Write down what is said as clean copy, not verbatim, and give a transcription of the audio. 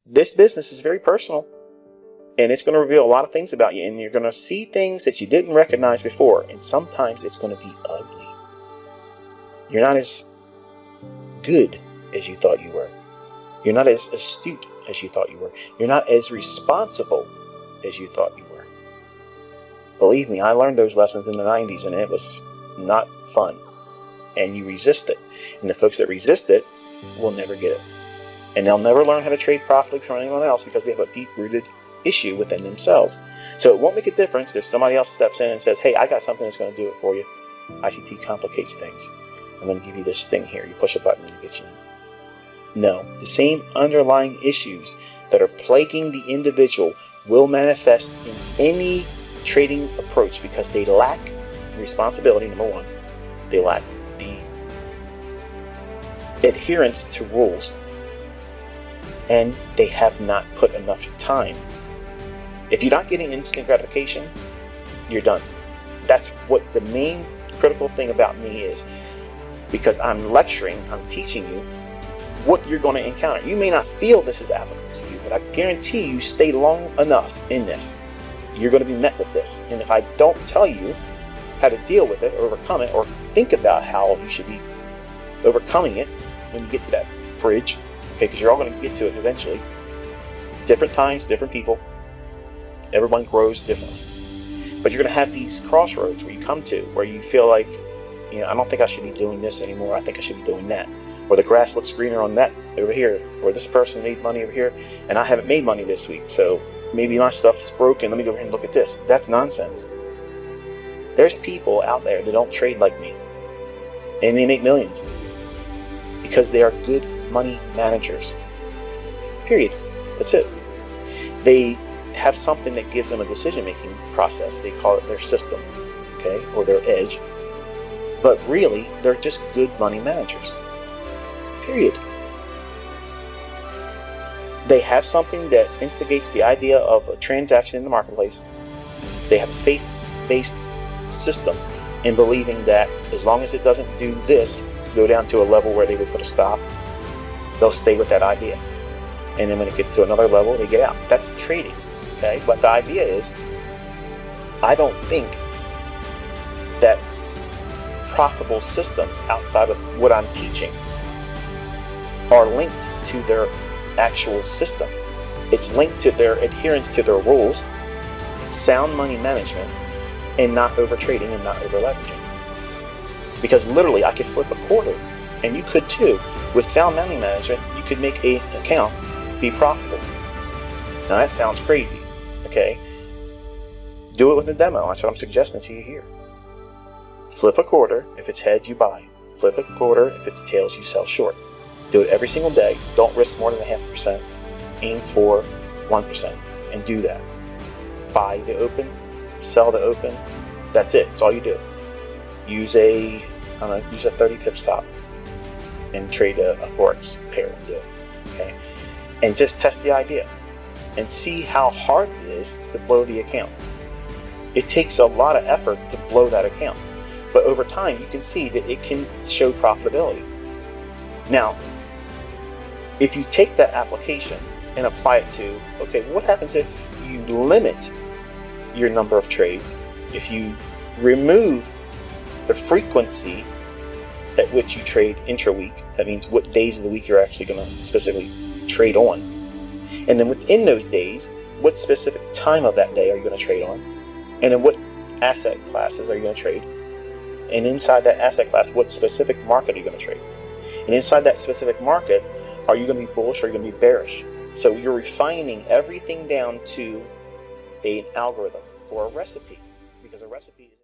This business is very personal, and it's going to reveal a lot of things about you, and you're going to see things that you didn't recognize before, and sometimes it's going to be ugly. You're not as good as you thought you were. You're not as astute as you thought you were. You're not as responsible as you thought you were. Believe me, I learned those lessons in the 90s, and it was not fun. And you resist it. And the folks that resist it will never get it. And they'll never learn how to trade profitably from anyone else because they have a deep-rooted issue within themselves. So it won't make a difference if somebody else steps in and says, hey, I got something that's going to do it for you. ICT complicates things. I'm going to give you this thing here. You push a button and it gets you in. No, the same underlying issues that are plaguing the individual will manifest in any trading approach because they lack responsibility, number one. They lack the adherence to rules. And they have not put enough time. If you're not getting instant gratification, you're done. That's what the main critical thing about me is. Because I'm lecturing, I'm teaching you what you're going to encounter. You may not feel this is applicable to you, but I guarantee you stay long enough in this, you're going to be met with this. And if I don't tell you how to deal with it or overcome it, or think about how you should be overcoming it when you get to that bridge, okay, because you're all going to get to it eventually. Different times, different people. Everyone grows differently. But you're going to have these crossroads where you come to, where you feel like, you know, I don't think I should be doing this anymore. I think I should be doing that. Or the grass looks greener on that over here. Or this person made money over here, and I haven't made money this week. So maybe my stuff's broken. Let me go over here and look at this. That's nonsense. There's people out there that don't trade like me. And they make millions. Because they are good money managers. Period. That's it. They have something that gives them a decision-making process. They call it their system, okay, or their edge. But really, they're just good money managers. Period. They have something that instigates the idea of a transaction in the marketplace. They have a faith-based system in believing that as long as it doesn't do this, go down to a level where they would put a stop, they'll stay with that idea. And then when it gets to another level, they get out. That's trading, okay? But the idea is, I don't think that profitable systems outside of what I'm teaching are linked to their actual system. It's linked to their adherence to their rules, sound money management, and not over trading and not over leveraging. Because literally, I could flip a quarter, and you could too. With sound money management, you could make an account be profitable. Now that sounds crazy, okay? Do it with a demo. That's what I'm suggesting to you here. Flip a quarter. If it's heads, you buy. Flip a quarter. If it's tails, you sell short. Do it every single day. Don't risk more than 0.5%. Aim for 1% and do that. Buy the open, sell the open. That's it. That's all you do. Use a 30 pip stop and trade a forex pair and do it. Okay, and just test the idea and see how hard it is to blow the account. It takes a lot of effort to blow that account, but over time you can see that it can show profitability. Now, if you take that application and apply it to, okay, what happens if you limit your number of trades? If you remove the frequency at which you trade intra-week, that means what days of the week you're actually going to specifically trade on. And then within those days, what specific time of that day are you going to trade on? And then what asset classes are you going to trade? And inside that asset class, what specific market are you going to trade? And inside that specific market, are you going to be bullish or are you going to be bearish? So you're refining everything down to an algorithm or a recipe, because a recipe is